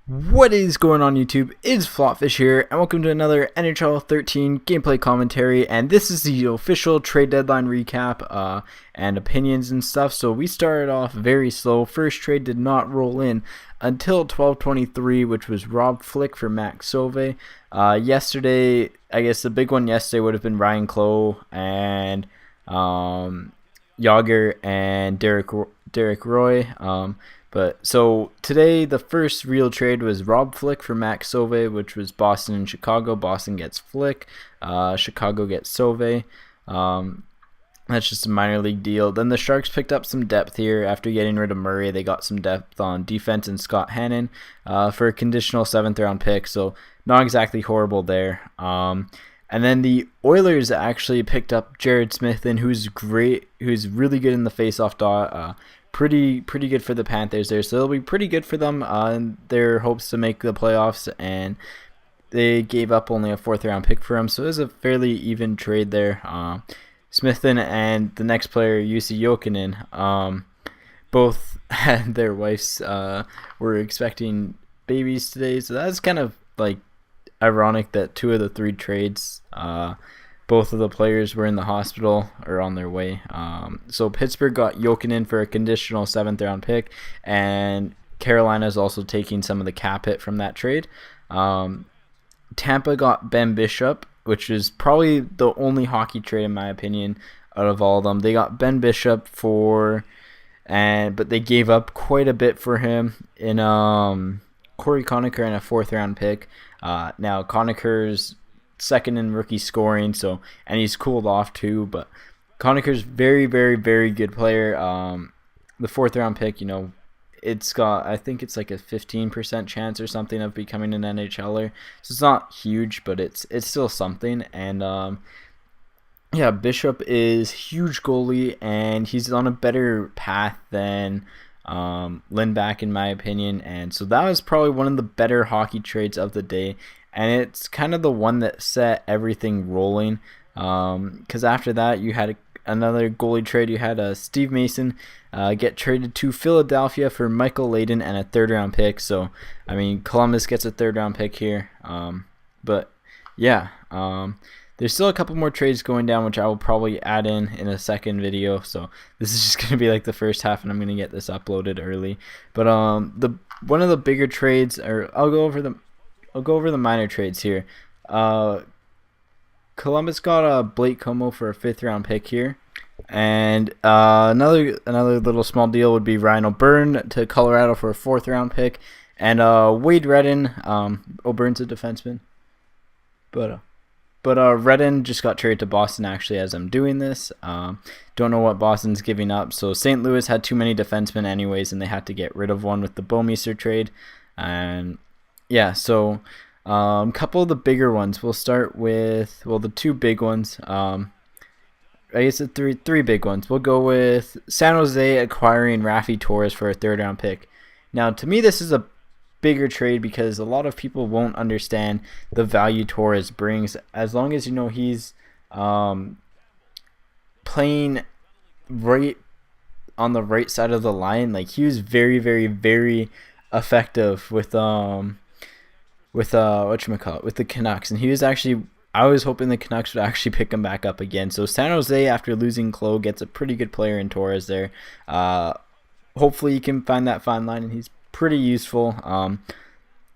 What is going on YouTube? It's FlopFish here, and welcome to another NHL 13 gameplay commentary, and this is the official trade deadline recap and opinions and stuff. So we started off very slow. First trade did not roll in until 12:23, which was Rob Flick for Max Sauve. Yesterday, I guess the big one yesterday would have been Ryan Clough and Yager and Derek Roy. But so today the first real trade was Rob Flick for Max Sauve, which was Boston and Chicago. Boston gets Flick, Chicago gets Sauve. That's just a minor league deal. Then the Sharks picked up some depth here after getting rid of Murray. They got some depth on defense and Scott Hannon for a conditional 7th round pick. So not exactly horrible there. And then the Oilers actually picked up Jared Smith, who's great, who's really good in the faceoff dot. Pretty good for the Panthers there, so it'll be pretty good for them in their hopes to make the playoffs, and they gave up only a 4th round pick for him, so it was a fairly even trade there. Smith and the next player, Jussi Jokinen, both had their wives were expecting babies today, so that's kind of like ironic that 2 of the 3 trades both of the players were in the hospital or on their way. So Pittsburgh got Jokinen for a conditional 7th round pick, and Carolina is also taking some of the cap hit from that trade. Tampa got Ben Bishop, which is probably the only hockey trade in my opinion out of all of them. They got Ben Bishop but they gave up quite a bit for him in Corey Conacher and a 4th round pick. Now Conacher's second in rookie scoring, and he's cooled off too, but Conacher's very good player. The 4th round pick, it's got, I think it's like a 15% chance or something of becoming an NHLer, so it's not huge, but it's still something. And yeah, Bishop is huge goalie, and he's on a better path than Lindback in my opinion, and so that was probably one of the better hockey trades of the day. And it's kind of the one that set everything rolling, because after that you had another goalie trade. You had Steve Mason get traded to Philadelphia for Michael Layden and a 3rd round pick. So I mean, Columbus gets a 3rd round pick here, but yeah, there's still a couple more trades going down, which I will probably add in a second video. So this is just going to be like the first half, and I'm going to get this uploaded early. But one of the bigger trades, or I'll go over the minor trades here. Columbus got Blake Como for a 5th round pick here, and another little small deal would be Ryan O'Byrne to Colorado for a 4th round pick, and Wade Redden. O'Byrne's a defenseman, but Redden just got traded to Boston actually as I'm doing this. Don't know what Boston's giving up. So St. Louis had too many defensemen anyways, and they had to get rid of one with the Bouwmeester trade. And yeah, so a couple of the bigger ones. We'll start with, the 2 big ones. I guess the three big ones. We'll go with San Jose acquiring Raffi Torres for a 3rd round pick. Now, to me, this is a bigger trade because a lot of people won't understand the value Torres brings. As long as he's playing right on the right side of the line, like he was very effective with with the Canucks, and he was actually, I was hoping the Canucks would actually pick him back up again. So San Jose, after losing Clough, gets a pretty good player in Torres there. Hopefully he can find that fine line, and he's pretty useful.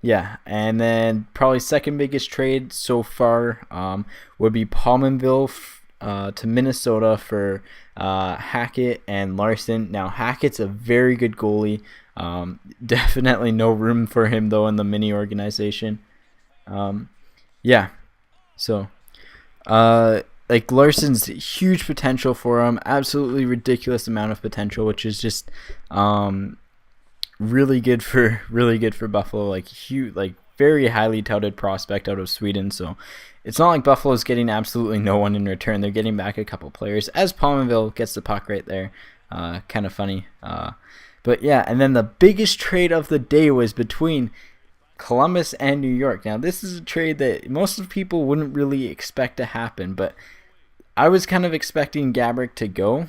Yeah, and then probably second biggest trade so far would be Pominville to Minnesota for Hackett and Larson. Now Hackett's a very good goalie. Definitely no room for him though in the mini organization. Yeah, so like Larson's huge potential for him, absolutely ridiculous amount of potential, which is just really good for Buffalo. Like huge, like very highly touted prospect out of Sweden. So it's not like Buffalo's getting absolutely no one in return. They're getting back a couple players, as Pominville gets the puck right there. Kind of funny. But yeah, and then the biggest trade of the day was between Columbus and New York. Now, this is a trade that most of people wouldn't really expect to happen, but I was kind of expecting Gaborik to go.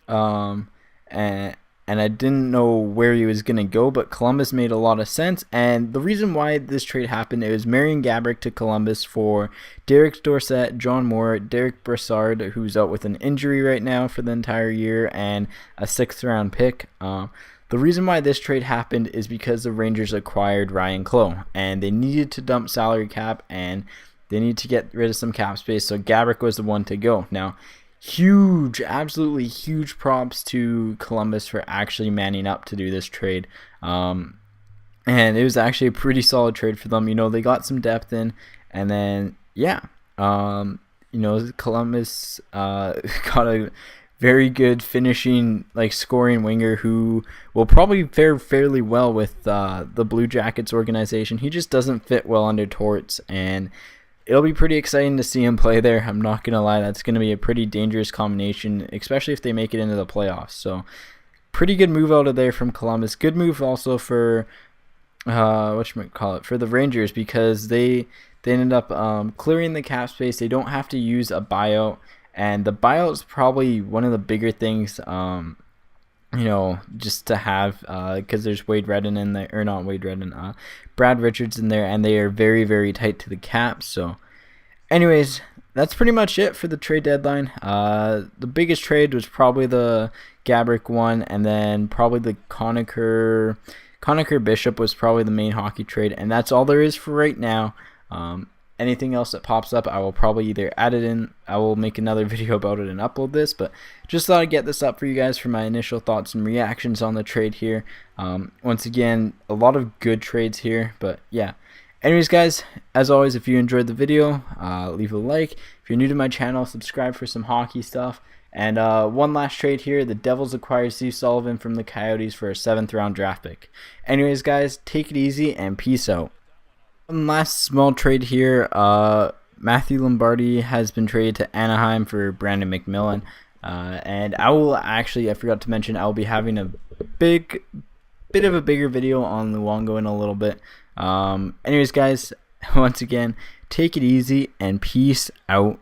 And and I didn't know where he was going to go, but Columbus made a lot of sense. And the reason why this trade happened, it was Marian Gaborik to Columbus for Derek Dorsett, John Moore, Derek Brassard, who's out with an injury right now for the entire year, and a 6th-round pick. The reason why this trade happened is because the Rangers acquired Ryan Clough, and they needed to dump salary cap, and they need to get rid of some cap space, so Gaborik was the one to go. Now, huge, absolutely huge props to Columbus for actually manning up to do this trade. And it was actually a pretty solid trade for them. They got some depth in, and then, yeah, Columbus got a very good finishing, scoring winger who will probably fare fairly well with the Blue Jackets organization. He just doesn't fit well under Torts, and it'll be pretty exciting to see him play there. I'm not going to lie. That's going to be a pretty dangerous combination, especially if they make it into the playoffs. So, pretty good move out of there from Columbus. Good move also for, for the Rangers, because they ended up clearing the cap space. They don't have to use a buyout. And the buyout is probably one of the bigger things, just to have, because there's Wade Redden in there, or not Wade Redden, Brad Richards in there, and they are very, very tight to the cap. So, anyways, that's pretty much it for the trade deadline. The biggest trade was probably the Gaborik one, and then probably the Conacher Bishop was probably the main hockey trade, and that's all there is for right now. Anything else that pops up, I will probably either add it in, I will make another video about it and upload this, but just thought I'd get this up for you guys for my initial thoughts and reactions on the trade here. Once again, a lot of good trades here, but yeah. Anyways, guys, as always, if you enjoyed the video, leave a like. If you're new to my channel, subscribe for some hockey stuff. And one last trade here, the Devils acquired Steve Sullivan from the Coyotes for a 7th-round draft pick. Anyways, guys, take it easy and peace out. One last small trade here. Matthew Lombardi has been traded to Anaheim for Brandon McMillan. And I forgot to mention, I will be having a bit of a bigger video on Luongo in a little bit. Anyways, guys, once again, take it easy and peace out.